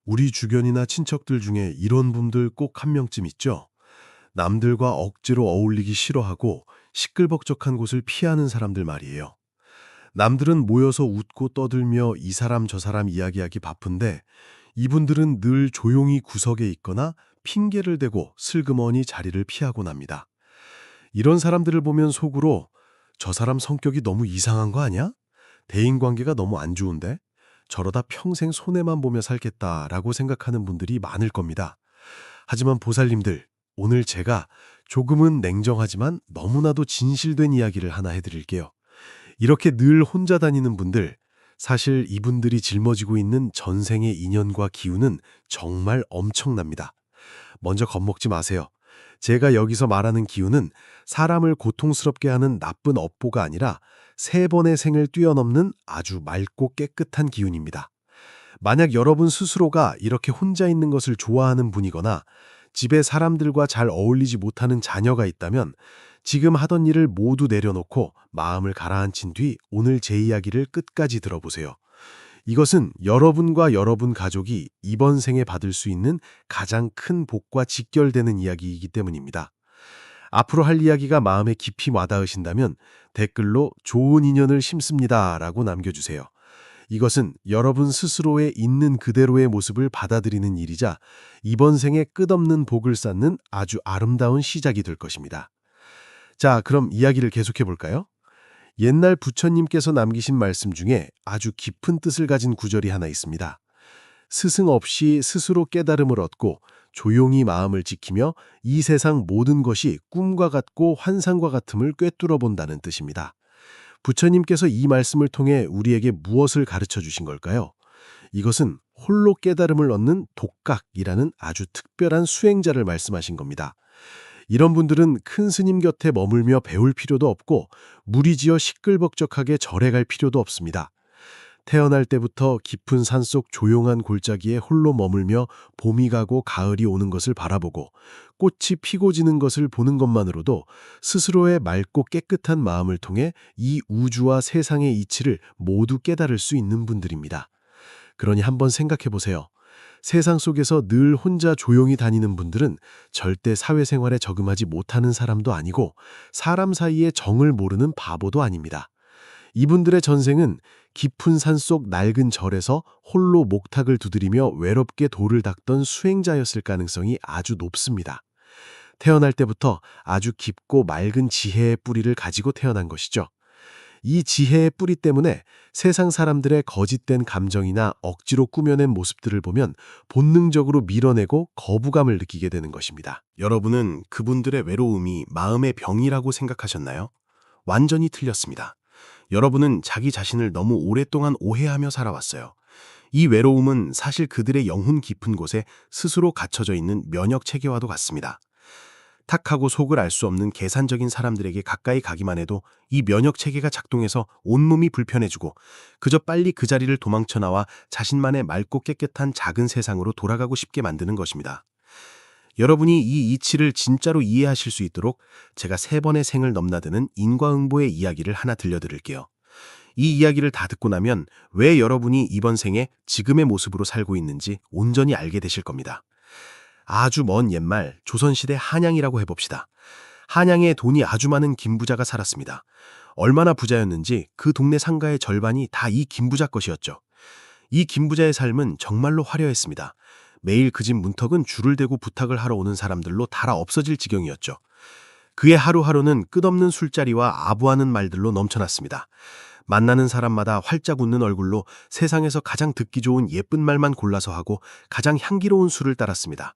우리 주변이나 친척들 중에 이런 분들 꼭 한 명쯤 있죠? 남들과 억지로 어울리기 싫어하고 시끌벅적한 곳을 피하는 사람들 말이에요. 남들은 모여서 웃고 떠들며 이 사람 저 사람 이야기하기 바쁜데 이분들은 늘 조용히 구석에 있거나 핑계를 대고 슬그머니 자리를 피하곤 합니다. 이런 사람들을 보면 속으로 저 사람 성격이 너무 이상한 거 아니야? 대인관계가 너무 안 좋은데? 저러다 평생 손해만 보며 살겠다라고 생각하는 분들이 많을 겁니다. 하지만 보살님들, 오늘 제가 조금은 냉정하지만 너무나도 진실된 이야기를 하나 해드릴게요. 이렇게 늘 혼자 다니는 분들, 사실 이분들이 짊어지고 있는 전생의 인연과 기운은 정말 엄청납니다. 먼저 겁먹지 마세요. 제가 여기서 말하는 기운은 사람을 고통스럽게 하는 나쁜 업보가 아니라 3번의 생을 뛰어넘는 아주 맑고 깨끗한 기운입니다. 만약 여러분 스스로가 이렇게 혼자 있는 것을 좋아하는 분이거나 집에 사람들과 잘 어울리지 못하는 자녀가 있다면 지금 하던 일을 모두 내려놓고 마음을 가라앉힌 뒤 오늘 제 이야기를 끝까지 들어보세요. 이것은 여러분과 여러분 가족이 이번 생에 받을 수 있는 가장 큰 복과 직결되는 이야기이기 때문입니다. 앞으로 할 이야기가 마음에 깊이 와닿으신다면 댓글로 좋은 인연을 심습니다라고 남겨주세요. 이것은 여러분 스스로의 있는 그대로의 모습을 받아들이는 일이자 이번 생에 끝없는 복을 쌓는 아주 아름다운 시작이 될 것입니다. 자, 그럼 이야기를 계속해 볼까요? 옛날 부처님께서 남기신 말씀 중에 아주 깊은 뜻을 가진 구절이 하나 있습니다. 스승 없이 스스로 깨달음을 얻고 조용히 마음을 지키며 이 세상 모든 것이 꿈과 같고 환상과 같음을 꿰뚫어 본다는 뜻입니다. 부처님께서 이 말씀을 통해 우리에게 무엇을 가르쳐 주신 걸까요? 이것은 홀로 깨달음을 얻는 독각이라는 아주 특별한 수행자를 말씀하신 겁니다. 이런 분들은 큰 스님 곁에 머물며 배울 필요도 없고 무리지어 시끌벅적하게 절에 갈 필요도 없습니다. 태어날 때부터 깊은 산속 조용한 골짜기에 홀로 머물며 봄이 가고 가을이 오는 것을 바라보고 꽃이 피고 지는 것을 보는 것만으로도 스스로의 맑고 깨끗한 마음을 통해 이 우주와 세상의 이치를 모두 깨달을 수 있는 분들입니다. 그러니 한번 생각해 보세요. 세상 속에서 늘 혼자 조용히 다니는 분들은 절대 사회생활에 적응하지 못하는 사람도 아니고 사람 사이의 정을 모르는 바보도 아닙니다. 이분들의 전생은 깊은 산속 낡은 절에서 홀로 목탁을 두드리며 외롭게 돌을 닦던 수행자였을 가능성이 아주 높습니다. 태어날 때부터 아주 깊고 맑은 지혜의 뿌리를 가지고 태어난 것이죠. 이 지혜의 뿌리 때문에 세상 사람들의 거짓된 감정이나 억지로 꾸며낸 모습들을 보면 본능적으로 밀어내고 거부감을 느끼게 되는 것입니다. 여러분은 그분들의 외로움이 마음의 병이라고 생각하셨나요? 완전히 틀렸습니다. 여러분은 자기 자신을 너무 오랫동안 오해하며 살아왔어요. 이 외로움은 사실 그들의 영혼 깊은 곳에 스스로 갇혀져 있는 면역 체계와도 같습니다. 탁하고 속을 알 수 없는 계산적인 사람들에게 가까이 가기만 해도 이 면역 체계가 작동해서 온몸이 불편해지고 그저 빨리 그 자리를 도망쳐 나와 자신만의 맑고 깨끗한 작은 세상으로 돌아가고 싶게 만드는 것입니다. 여러분이 이 이치를 진짜로 이해하실 수 있도록 제가 3번의 생을 넘나드는 인과응보의 이야기를 하나 들려드릴게요. 이 이야기를 다 듣고 나면 왜 여러분이 이번 생에 지금의 모습으로 살고 있는지 온전히 알게 되실 겁니다. 아주 먼 옛말 조선시대 한양이라고 해봅시다. 한양에 돈이 아주 많은 김부자가 살았습니다. 얼마나 부자였는지 그 동네 상가의 절반이 다 이 김부자 것이었죠. 이 김부자의 삶은 정말로 화려했습니다. 매일 그 집 문턱은 줄을 대고 부탁을 하러 오는 사람들로 달아 없어질 지경이었죠. 그의 하루하루는 끝없는 술자리와 아부하는 말들로 넘쳐났습니다. 만나는 사람마다 활짝 웃는 얼굴로 세상에서 가장 듣기 좋은 예쁜 말만 골라서 하고 가장 향기로운 술을 따랐습니다.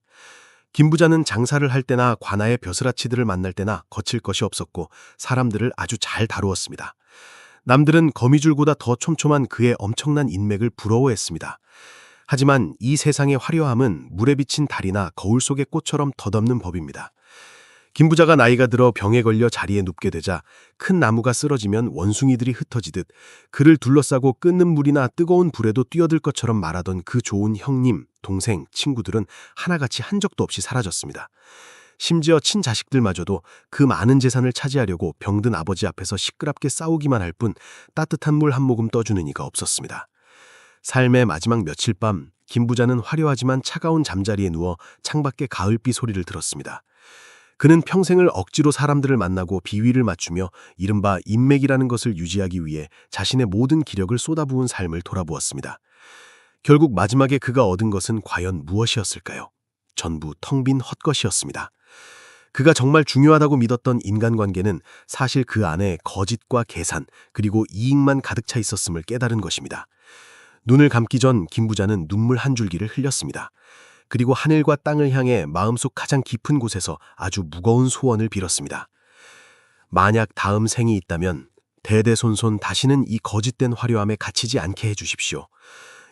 김부자는 장사를 할 때나 관아의 벼슬아치들을 만날 때나 거칠 것이 없었고 사람들을 아주 잘 다루었습니다. 남들은 거미줄보다 더 촘촘한 그의 엄청난 인맥을 부러워했습니다. 하지만 이 세상의 화려함은 물에 비친 달이나 거울 속의 꽃처럼 덧없는 법입니다. 김부자가 나이가 들어 병에 걸려 자리에 눕게 되자 큰 나무가 쓰러지면 원숭이들이 흩어지듯 그를 둘러싸고 끓는 물이나 뜨거운 불에도 뛰어들 것처럼 말하던 그 좋은 형님, 동생, 친구들은 하나같이 한 적도 없이 사라졌습니다. 심지어 친자식들마저도 그 많은 재산을 차지하려고 병든 아버지 앞에서 시끄럽게 싸우기만 할 뿐 따뜻한 물 한 모금 떠주는 이가 없었습니다. 삶의 마지막 며칠 밤 김 부자는 화려하지만 차가운 잠자리에 누워 창밖의 가을비 소리를 들었습니다. 그는 평생을 억지로 사람들을 만나고 비위를 맞추며 이른바 인맥이라는 것을 유지하기 위해 자신의 모든 기력을 쏟아부은 삶을 돌아보았습니다. 결국 마지막에 그가 얻은 것은 과연 무엇이었을까요? 전부 텅 빈 헛것이었습니다. 그가 정말 중요하다고 믿었던 인간관계는 사실 그 안에 거짓과 계산 그리고 이익만 가득 차 있었음을 깨달은 것입니다. 눈을 감기 전 김 부자는 눈물 한 줄기를 흘렸습니다. 그리고 하늘과 땅을 향해 마음속 가장 깊은 곳에서 아주 무거운 소원을 빌었습니다. 만약 다음 생이 있다면 대대손손 다시는 이 거짓된 화려함에 갇히지 않게 해주십시오.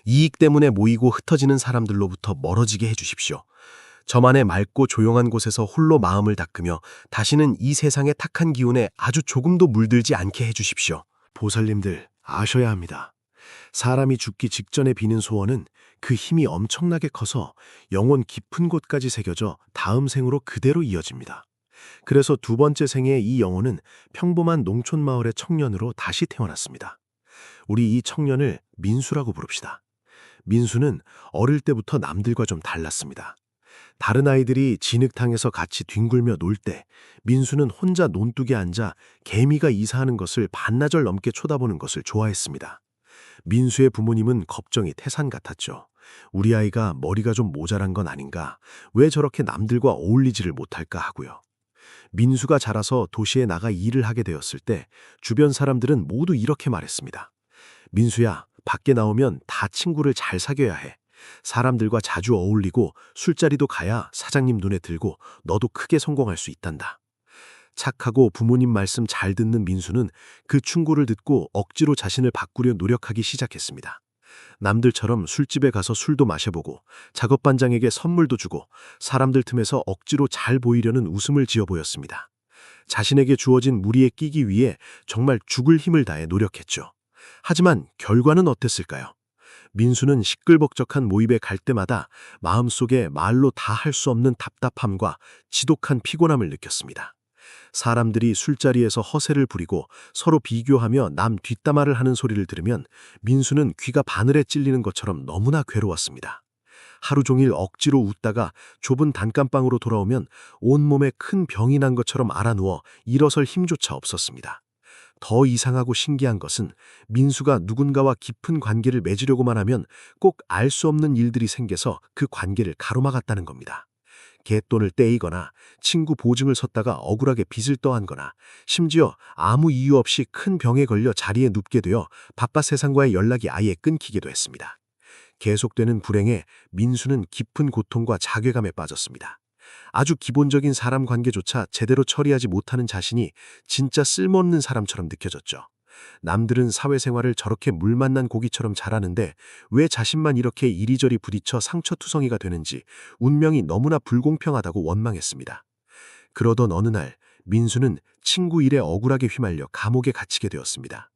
이익 때문에 모이고 흩어지는 사람들로부터 멀어지게 해주십시오. 저만의 맑고 조용한 곳에서 홀로 마음을 닦으며 다시는 이 세상의 탁한 기운에 아주 조금도 물들지 않게 해주십시오. 보살님들 아셔야 합니다. 사람이 죽기 직전에 비는 소원은 그 힘이 엄청나게 커서 영혼 깊은 곳까지 새겨져 다음 생으로 그대로 이어집니다. 그래서 두 번째 생에 이 영혼은 평범한 농촌 마을의 청년으로 다시 태어났습니다. 우리 이 청년을 민수라고 부릅시다. 민수는 어릴 때부터 남들과 좀 달랐습니다. 다른 아이들이 진흙탕에서 같이 뒹굴며 놀 때 민수는 혼자 논둑에 앉아 개미가 이사하는 것을 반나절 넘게 쳐다보는 것을 좋아했습니다. 민수의 부모님은 걱정이 태산 같았죠. 우리 아이가 머리가 좀 모자란 건 아닌가? 왜 저렇게 남들과 어울리지를 못할까 하고요. 민수가 자라서 도시에 나가 일을 하게 되었을 때 주변 사람들은 모두 이렇게 말했습니다. 민수야, 밖에 나오면 다 친구를 잘 사귀어야 해. 사람들과 자주 어울리고 술자리도 가야 사장님 눈에 들고 너도 크게 성공할 수 있단다. 착하고 부모님 말씀 잘 듣는 민수는 그 충고를 듣고 억지로 자신을 바꾸려 노력하기 시작했습니다. 남들처럼 술집에 가서 술도 마셔보고 작업반장에게 선물도 주고 사람들 틈에서 억지로 잘 보이려는 웃음을 지어 보였습니다. 자신에게 주어진 무리에 끼기 위해 정말 죽을 힘을 다해 노력했죠. 하지만 결과는 어땠을까요? 민수는 시끌벅적한 모임에 갈 때마다 마음속에 말로 다 할 수 없는 답답함과 지독한 피곤함을 느꼈습니다. 사람들이 술자리에서 허세를 부리고 서로 비교하며 남 뒷담화를 하는 소리를 들으면 민수는 귀가 바늘에 찔리는 것처럼 너무나 괴로웠습니다. 하루 종일 억지로 웃다가 좁은 단칸방으로 돌아오면 온몸에 큰 병이 난 것처럼 알아누워 일어설 힘조차 없었습니다. 더 이상하고 신기한 것은 민수가 누군가와 깊은 관계를 맺으려고만 하면 꼭 알 수 없는 일들이 생겨서 그 관계를 가로막았다는 겁니다. 갯돈을 떼이거나 친구 보증을 섰다가 억울하게 빚을 떠안거나 심지어 아무 이유 없이 큰 병에 걸려 자리에 눕게 되어 바깥 세상과의 연락이 아예 끊기기도 했습니다. 계속되는 불행에 민수는 깊은 고통과 자괴감에 빠졌습니다. 아주 기본적인 사람 관계조차 제대로 처리하지 못하는 자신이 진짜 쓸모없는 사람처럼 느껴졌죠. 남들은 사회생활을 저렇게 물 만난 고기처럼 잘하는데 왜 자신만 이렇게 이리저리 부딪혀 상처투성이가 되는지 운명이 너무나 불공평하다고 원망했습니다. 그러던 어느 날 민수는 친구 일에 억울하게 휘말려 감옥에 갇히게 되었습니다.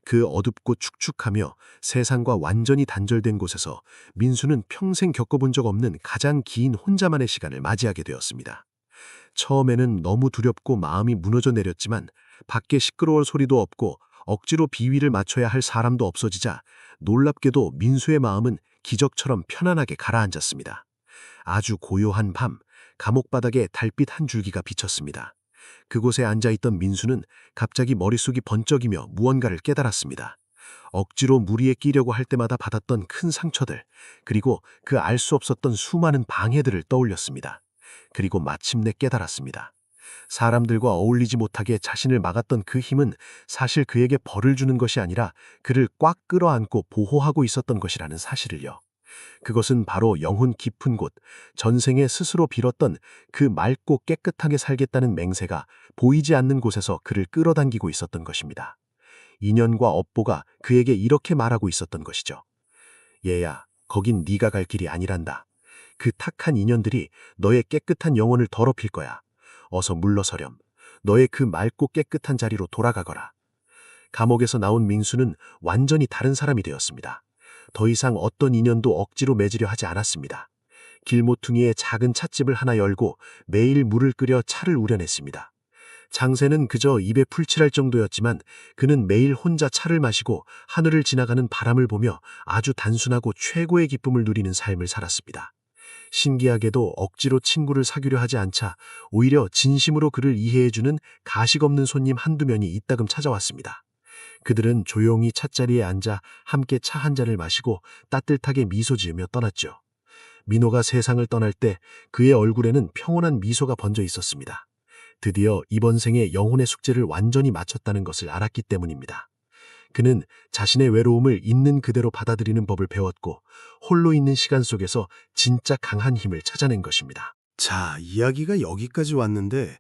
그 어둡고 축축하며 세상과 완전히 단절된 곳에서 민수는 평생 겪어본 적 없는 가장 긴 혼자만의 시간을 맞이하게 되었습니다. 처음에는 너무 두렵고 마음이 무너져 내렸지만 밖에 시끄러울 소리도 없고 억지로 비위를 맞춰야 할 사람도 없어지자 놀랍게도 민수의 마음은 기적처럼 편안하게 가라앉았습니다. 아주 고요한 밤, 감옥 바닥에 달빛 한 줄기가 비쳤습니다. 그곳에 앉아있던 민수는 갑자기 머릿속이 번쩍이며 무언가를 깨달았습니다. 억지로 무리에 끼려고 할 때마다 받았던 큰 상처들, 그리고 그 알 수 없었던 수많은 방해들을 떠올렸습니다. 그리고 마침내 깨달았습니다. 사람들과 어울리지 못하게 자신을 막았던 그 힘은 사실 그에게 벌을 주는 것이 아니라 그를 꽉 끌어안고 보호하고 있었던 것이라는 사실을요. 그것은 바로 영혼 깊은 곳, 전생에 스스로 빌었던 그 맑고 깨끗하게 살겠다는 맹세가 보이지 않는 곳에서 그를 끌어당기고 있었던 것입니다. 인연과 업보가 그에게 이렇게 말하고 있었던 것이죠. 얘야, 거긴 네가 갈 길이 아니란다. 그 탁한 인연들이 너의 깨끗한 영혼을 더럽힐 거야. 어서 물러서렴. 너의 그 맑고 깨끗한 자리로 돌아가거라. 감옥에서 나온 민수는 완전히 다른 사람이 되었습니다. 더 이상 어떤 인연도 억지로 맺으려 하지 않았습니다. 길모퉁이에 작은 찻집을 하나 열고 매일 물을 끓여 차를 우려냈습니다. 장세는 그저 입에 풀칠할 정도였지만 그는 매일 혼자 차를 마시고 하늘을 지나가는 바람을 보며 아주 단순하고 최고의 기쁨을 누리는 삶을 살았습니다. 신기하게도 억지로 친구를 사귀려 하지 않자 오히려 진심으로 그를 이해해주는 가식 없는 손님 한두 명이 이따금 찾아왔습니다. 그들은 조용히 찻자리에 앉아 함께 차 한 잔을 마시고 따뜻하게 미소 지으며 떠났죠. 민호가 세상을 떠날 때 그의 얼굴에는 평온한 미소가 번져 있었습니다. 드디어 이번 생에 영혼의 숙제를 완전히 마쳤다는 것을 알았기 때문입니다. 그는 자신의 외로움을 있는 그대로 받아들이는 법을 배웠고 홀로 있는 시간 속에서 진짜 강한 힘을 찾아낸 것입니다. 자, 이야기가 여기까지 왔는데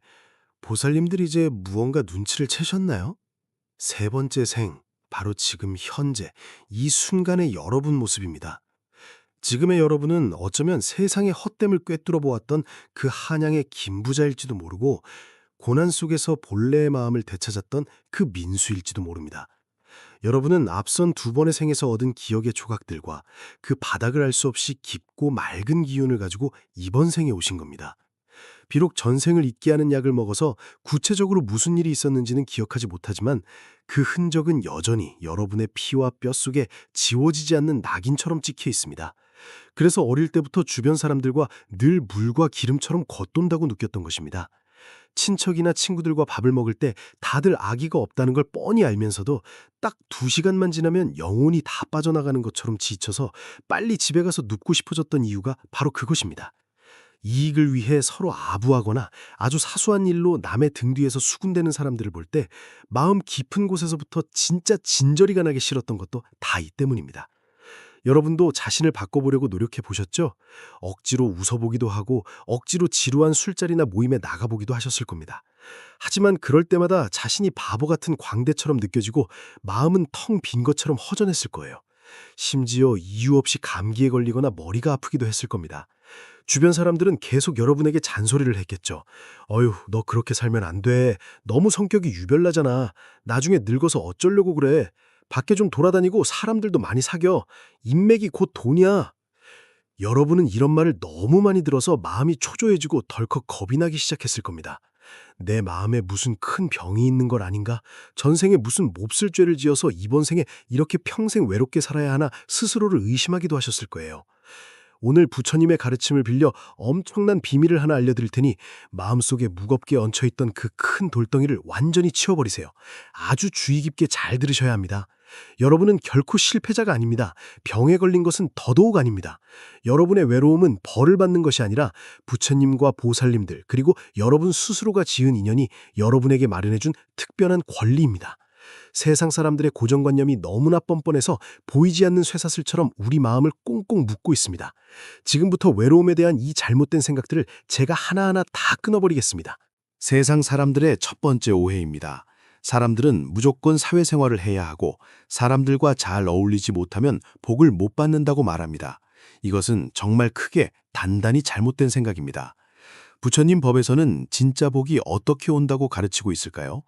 보살님들이 이제 무언가 눈치를 채셨나요? 세 번째 생, 바로 지금 현재, 이 순간의 여러분 모습입니다. 지금의 여러분은 어쩌면 세상의 헛됨을 꿰뚫어 보았던 그 한양의 김부자일지도 모르고 고난 속에서 본래의 마음을 되찾았던 그 민수일지도 모릅니다. 여러분은 앞선 두 번의 생에서 얻은 기억의 조각들과 그 바닥을 알 수 없이 깊고 맑은 기운을 가지고 이번 생에 오신 겁니다. 비록 전생을 잊게 하는 약을 먹어서 구체적으로 무슨 일이 있었는지는 기억하지 못하지만 그 흔적은 여전히 여러분의 피와 뼈 속에 지워지지 않는 낙인처럼 찍혀 있습니다. 그래서 어릴 때부터 주변 사람들과 늘 물과 기름처럼 겉돈다고 느꼈던 것입니다. 친척이나 친구들과 밥을 먹을 때 다들 아기가 없다는 걸 뻔히 알면서도 딱 2시간만 지나면 영혼이 다 빠져나가는 것처럼 지쳐서 빨리 집에 가서 눕고 싶어졌던 이유가 바로 그것입니다. 이익을 위해 서로 아부하거나 아주 사소한 일로 남의 등 뒤에서 수군대는 사람들을 볼 때 마음 깊은 곳에서부터 진짜 진저리가 나기 싫었던 것도 다 이 때문입니다. 여러분도 자신을 바꿔보려고 노력해 보셨죠? 억지로 웃어보기도 하고 억지로 지루한 술자리나 모임에 나가보기도 하셨을 겁니다. 하지만 그럴 때마다 자신이 바보 같은 광대처럼 느껴지고 마음은 텅 빈 것처럼 허전했을 거예요. 심지어 이유 없이 감기에 걸리거나 머리가 아프기도 했을 겁니다. 주변 사람들은 계속 여러분에게 잔소리를 했겠죠. 어휴, 너 그렇게 살면 안 돼. 너무 성격이 유별나잖아. 나중에 늙어서 어쩌려고 그래. 밖에 좀 돌아다니고 사람들도 많이 사겨. 인맥이 곧 돈이야. 여러분은 이런 말을 너무 많이 들어서 마음이 초조해지고 덜컥 겁이 나기 시작했을 겁니다. 내 마음에 무슨 큰 병이 있는 걸 아닌가? 전생에 무슨 몹쓸 죄를 지어서 이번 생에 이렇게 평생 외롭게 살아야 하나 스스로를 의심하기도 하셨을 거예요. 오늘 부처님의 가르침을 빌려 엄청난 비밀을 하나 알려드릴 테니 마음속에 무겁게 얹혀있던 그 큰 돌덩이를 완전히 치워버리세요. 아주 주의 깊게 잘 들으셔야 합니다. 여러분은 결코 실패자가 아닙니다. 병에 걸린 것은 더더욱 아닙니다. 여러분의 외로움은 벌을 받는 것이 아니라 부처님과 보살님들 그리고 여러분 스스로가 지은 인연이 여러분에게 마련해준 특별한 권리입니다. 세상 사람들의 고정관념이 너무나 뻔뻔해서 보이지 않는 쇠사슬처럼 우리 마음을 꽁꽁 묶고 있습니다. 지금부터 외로움에 대한 이 잘못된 생각들을 제가 하나하나 다 끊어버리겠습니다. 세상 사람들의 첫 번째 오해입니다. 사람들은 무조건 사회생활을 해야 하고 사람들과 잘 어울리지 못하면 복을 못 받는다고 말합니다. 이것은 정말 크게 단단히 잘못된 생각입니다. 부처님 법에서는 진짜 복이 어떻게 온다고 가르치고 있을까요?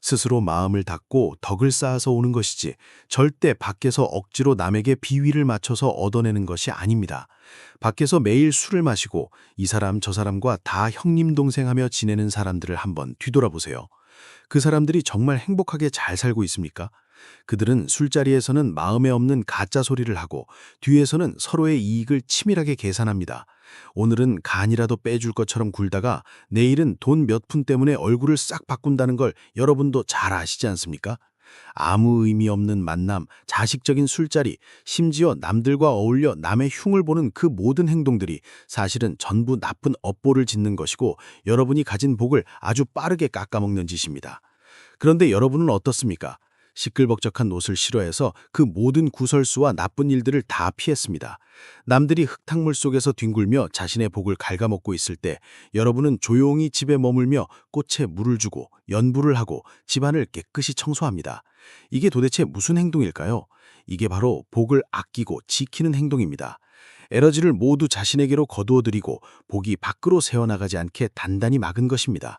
스스로 마음을 닫고 덕을 쌓아서 오는 것이지 절대 밖에서 억지로 남에게 비위를 맞춰서 얻어내는 것이 아닙니다. 밖에서 매일 술을 마시고 이 사람 저 사람과 다 형님 동생하며 지내는 사람들을 한번 뒤돌아보세요. 그 사람들이 정말 행복하게 잘 살고 있습니까? 그들은 술자리에서는 마음에 없는 가짜 소리를 하고 뒤에서는 서로의 이익을 치밀하게 계산합니다. 오늘은 간이라도 빼줄 것처럼 굴다가 내일은 돈 몇 푼 때문에 얼굴을 싹 바꾼다는 걸 여러분도 잘 아시지 않습니까? 아무 의미 없는 만남, 자식적인 술자리, 심지어 남들과 어울려 남의 흉을 보는 그 모든 행동들이 사실은 전부 나쁜 업보를 짓는 것이고 여러분이 가진 복을 아주 빠르게 깎아먹는 짓입니다. 그런데 여러분은 어떻습니까? 시끌벅적한 옷을 싫어해서 그 모든 구설수와 나쁜 일들을 다 피했습니다. 남들이 흙탕물 속에서 뒹굴며 자신의 복을 갉아먹고 있을 때 여러분은 조용히 집에 머물며 꽃에 물을 주고 연부를 하고 집안을 깨끗이 청소합니다. 이게 도대체 무슨 행동일까요? 이게 바로 복을 아끼고 지키는 행동입니다. 에너지를 모두 자신에게로 거두어들이고 복이 밖으로 새어나가지 않게 단단히 막은 것입니다.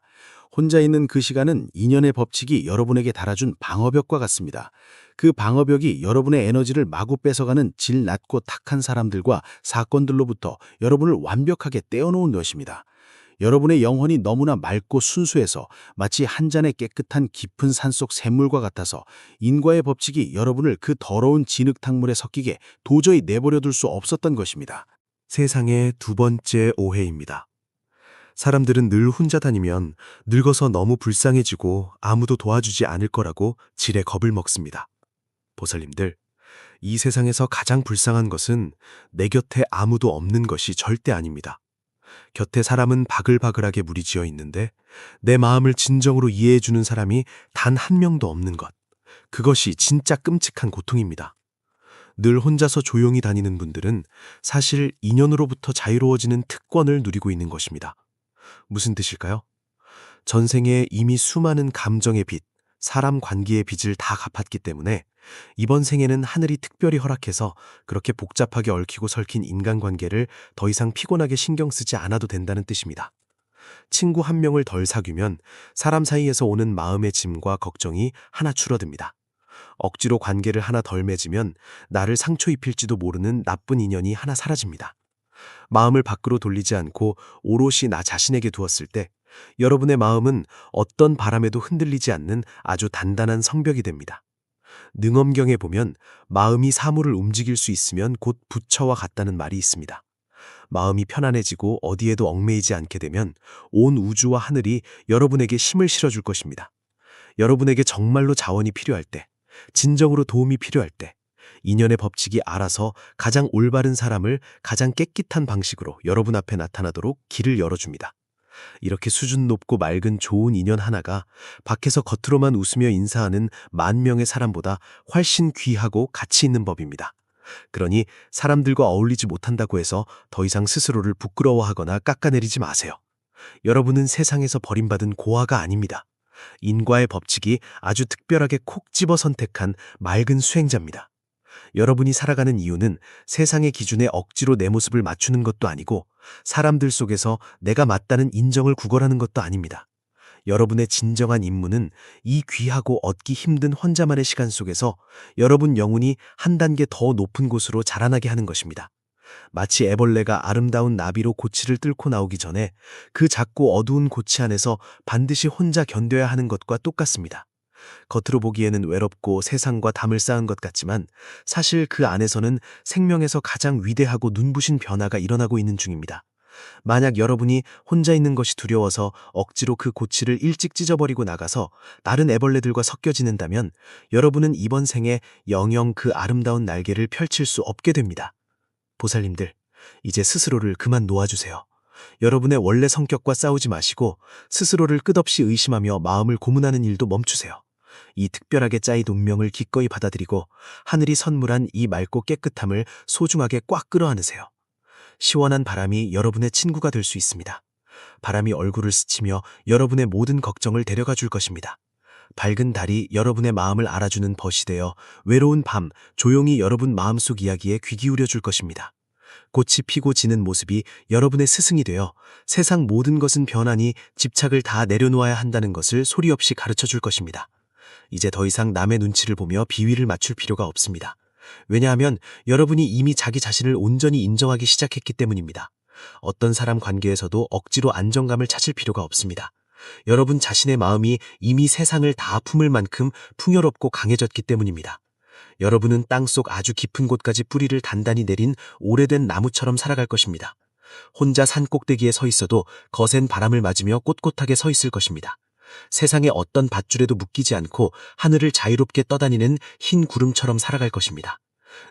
혼자 있는 그 시간은 인연의 법칙이 여러분에게 달아준 방어벽과 같습니다. 그 방어벽이 여러분의 에너지를 마구 뺏어가는 질 낮고 탁한 사람들과 사건들로부터 여러분을 완벽하게 떼어놓은 것입니다. 여러분의 영혼이 너무나 맑고 순수해서 마치 한 잔의 깨끗한 깊은 산속 샘물과 같아서 인과의 법칙이 여러분을 그 더러운 진흙탕물에 섞이게 도저히 내버려둘 수 없었던 것입니다. 세상의 두 번째 오해입니다. 사람들은 늘 혼자 다니면 늙어서 너무 불쌍해지고 아무도 도와주지 않을 거라고 지레 겁을 먹습니다. 보살님들, 이 세상에서 가장 불쌍한 것은 내 곁에 아무도 없는 것이 절대 아닙니다. 곁에 사람은 바글바글하게 무리지어 있는데 내 마음을 진정으로 이해해주는 사람이 단 한 명도 없는 것. 그것이 진짜 끔찍한 고통입니다. 늘 혼자서 조용히 다니는 분들은 사실 인연으로부터 자유로워지는 특권을 누리고 있는 것입니다. 무슨 뜻일까요? 전생에 이미 수많은 감정의 빚, 사람 관계의 빚을 다 갚았기 때문에 이번 생에는 하늘이 특별히 허락해서 그렇게 복잡하게 얽히고 설킨 인간관계를 더 이상 피곤하게 신경 쓰지 않아도 된다는 뜻입니다. 친구 한 명을 덜 사귀면 사람 사이에서 오는 마음의 짐과 걱정이 하나 줄어듭니다. 억지로 관계를 하나 덜 맺으면 나를 상처 입힐지도 모르는 나쁜 인연이 하나 사라집니다. 마음을 밖으로 돌리지 않고 오롯이 나 자신에게 두었을 때 여러분의 마음은 어떤 바람에도 흔들리지 않는 아주 단단한 성벽이 됩니다. 능엄경에 보면 마음이 사물을 움직일 수 있으면 곧 부처와 같다는 말이 있습니다. 마음이 편안해지고 어디에도 얽매이지 않게 되면 온 우주와 하늘이 여러분에게 힘을 실어줄 것입니다. 여러분에게 정말로 자원이 필요할 때, 진정으로 도움이 필요할 때, 인연의 법칙이 알아서 가장 올바른 사람을 가장 깨끗한 방식으로 여러분 앞에 나타나도록 길을 열어줍니다. 이렇게 수준 높고 맑은 좋은 인연 하나가 밖에서 겉으로만 웃으며 인사하는 만 명의 사람보다 훨씬 귀하고 가치 있는 법입니다. 그러니 사람들과 어울리지 못한다고 해서 더 이상 스스로를 부끄러워하거나 깎아내리지 마세요. 여러분은 세상에서 버림받은 고아가 아닙니다. 인과의 법칙이 아주 특별하게 콕 집어 선택한 맑은 수행자입니다. 여러분이 살아가는 이유는 세상의 기준에 억지로 내 모습을 맞추는 것도 아니고 사람들 속에서 내가 맞다는 인정을 구걸하는 것도 아닙니다. 여러분의 진정한 임무는 이 귀하고 얻기 힘든 혼자만의 시간 속에서 여러분 영혼이 한 단계 더 높은 곳으로 자라나게 하는 것입니다. 마치 애벌레가 아름다운 나비로 고치를 뚫고 나오기 전에 그 작고 어두운 고치 안에서 반드시 혼자 견뎌야 하는 것과 똑같습니다. 겉으로 보기에는 외롭고 세상과 담을 쌓은 것 같지만 사실 그 안에서는 생명에서 가장 위대하고 눈부신 변화가 일어나고 있는 중입니다. 만약 여러분이 혼자 있는 것이 두려워서 억지로 그 고치를 일찍 찢어버리고 나가서 다른 애벌레들과 섞여 지낸다면 여러분은 이번 생에 영영 그 아름다운 날개를 펼칠 수 없게 됩니다. 보살님들, 이제 스스로를 그만 놓아주세요. 여러분의 원래 성격과 싸우지 마시고 스스로를 끝없이 의심하며 마음을 고문하는 일도 멈추세요. 이 특별하게 짜인 운명을 기꺼이 받아들이고 하늘이 선물한 이 맑고 깨끗함을 소중하게 꽉 끌어안으세요. 시원한 바람이 여러분의 친구가 될 수 있습니다. 바람이 얼굴을 스치며 여러분의 모든 걱정을 데려가 줄 것입니다. 밝은 달이 여러분의 마음을 알아주는 벗이 되어 외로운 밤 조용히 여러분 마음속 이야기에 귀 기울여 줄 것입니다. 꽃이 피고 지는 모습이 여러분의 스승이 되어 세상 모든 것은 변하니 집착을 다 내려놓아야 한다는 것을 소리 없이 가르쳐 줄 것입니다. 이제 더 이상 남의 눈치를 보며 비위를 맞출 필요가 없습니다. 왜냐하면 여러분이 이미 자기 자신을 온전히 인정하기 시작했기 때문입니다. 어떤 사람 관계에서도 억지로 안정감을 찾을 필요가 없습니다. 여러분 자신의 마음이 이미 세상을 다 품을 만큼 풍요롭고 강해졌기 때문입니다. 여러분은 땅속 아주 깊은 곳까지 뿌리를 단단히 내린 오래된 나무처럼 살아갈 것입니다. 혼자 산 꼭대기에 서 있어도 거센 바람을 맞으며 꼿꼿하게 서 있을 것입니다. 세상의 어떤 밧줄에도 묶이지 않고 하늘을 자유롭게 떠다니는 흰 구름처럼 살아갈 것입니다.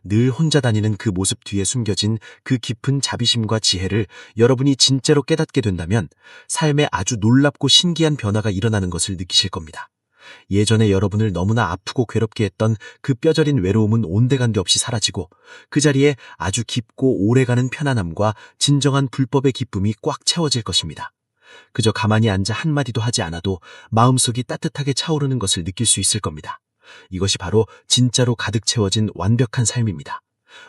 늘 혼자 다니는 그 모습 뒤에 숨겨진 그 깊은 자비심과 지혜를 여러분이 진짜로 깨닫게 된다면 삶에 아주 놀랍고 신기한 변화가 일어나는 것을 느끼실 겁니다. 예전에 여러분을 너무나 아프고 괴롭게 했던 그 뼈저린 외로움은 온데간데 없이 사라지고 그 자리에 아주 깊고 오래가는 편안함과 진정한 불법의 기쁨이 꽉 채워질 것입니다. 그저 가만히 앉아 한마디도 하지 않아도 마음속이 따뜻하게 차오르는 것을 느낄 수 있을 겁니다. 이것이 바로 진짜로 가득 채워진 완벽한 삶입니다.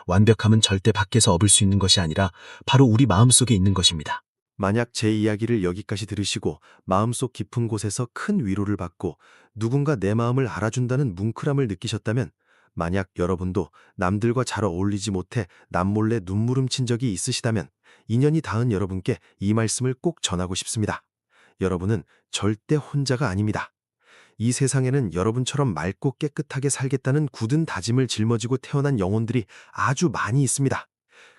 완벽함은 절대 밖에서 얻을 수 있는 것이 아니라 바로 우리 마음속에 있는 것입니다. 만약 제 이야기를 여기까지 들으시고 마음속 깊은 곳에서 큰 위로를 받고 누군가 내 마음을 알아준다는 뭉클함을 느끼셨다면 만약 여러분도 남들과 잘 어울리지 못해 남몰래 눈물 훔친 적이 있으시다면 인연이 닿은 여러분께 이 말씀을 꼭 전하고 싶습니다. 여러분은 절대 혼자가 아닙니다. 이 세상에는 여러분처럼 맑고 깨끗하게 살겠다는 굳은 다짐을 짊어지고 태어난 영혼들이 아주 많이 있습니다.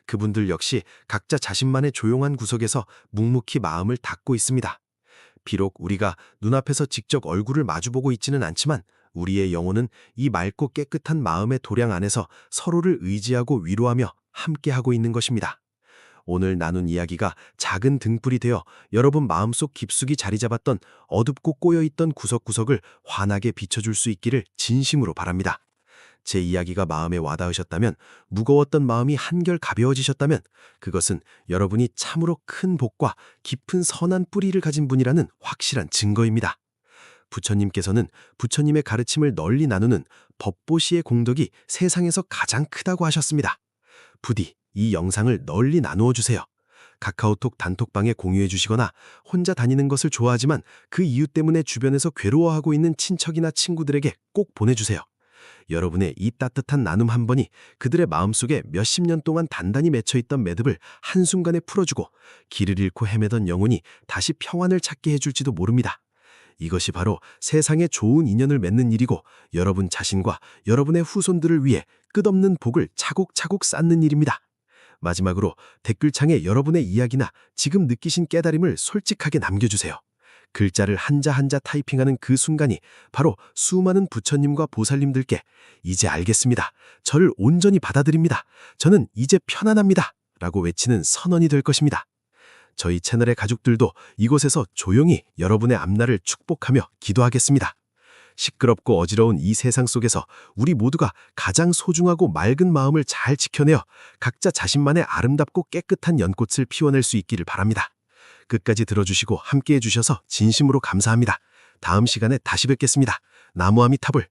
그분들 역시 각자 자신만의 조용한 구석에서 묵묵히 마음을 닫고 있습니다. 비록 우리가 눈앞에서 직접 얼굴을 마주보고 있지는 않지만 우리의 영혼은 이 맑고 깨끗한 마음의 도량 안에서 서로를 의지하고 위로하며 함께하고 있는 것입니다. 오늘 나눈 이야기가 작은 등불이 되어 여러분 마음속 깊숙이 자리 잡았던 어둡고 꼬여있던 구석구석을 환하게 비춰줄 수 있기를 진심으로 바랍니다. 제 이야기가 마음에 와닿으셨다면, 무거웠던 마음이 한결 가벼워지셨다면 그것은 여러분이 참으로 큰 복과 깊은 선한 뿌리를 가진 분이라는 확실한 증거입니다. 부처님께서는 부처님의 가르침을 널리 나누는 법보시의 공덕이 세상에서 가장 크다고 하셨습니다. 부디 이 영상을 널리 나누어 주세요. 카카오톡 단톡방에 공유해 주시거나 혼자 다니는 것을 좋아하지만 그 이유 때문에 주변에서 괴로워하고 있는 친척이나 친구들에게 꼭 보내주세요. 여러분의 이 따뜻한 나눔 한 번이 그들의 마음속에 몇십 년 동안 단단히 맺혀있던 매듭을 한순간에 풀어주고 길을 잃고 헤매던 영혼이 다시 평안을 찾게 해줄지도 모릅니다. 이것이 바로 세상에 좋은 인연을 맺는 일이고 여러분 자신과 여러분의 후손들을 위해 끝없는 복을 차곡차곡 쌓는 일입니다. 마지막으로 댓글창에 여러분의 이야기나 지금 느끼신 깨달음을 솔직하게 남겨주세요. 글자를 한자 한자 타이핑하는 그 순간이 바로 수많은 부처님과 보살님들께 이제 알겠습니다. 저를 온전히 받아들입니다. 저는 이제 편안합니다. 라고 외치는 선언이 될 것입니다. 저희 채널의 가족들도 이곳에서 조용히 여러분의 앞날을 축복하며 기도하겠습니다. 시끄럽고 어지러운 이 세상 속에서 우리 모두가 가장 소중하고 맑은 마음을 잘 지켜내어 각자 자신만의 아름답고 깨끗한 연꽃을 피워낼 수 있기를 바랍니다. 끝까지 들어주시고 함께해 주셔서 진심으로 감사합니다. 다음 시간에 다시 뵙겠습니다. 나무아미타불.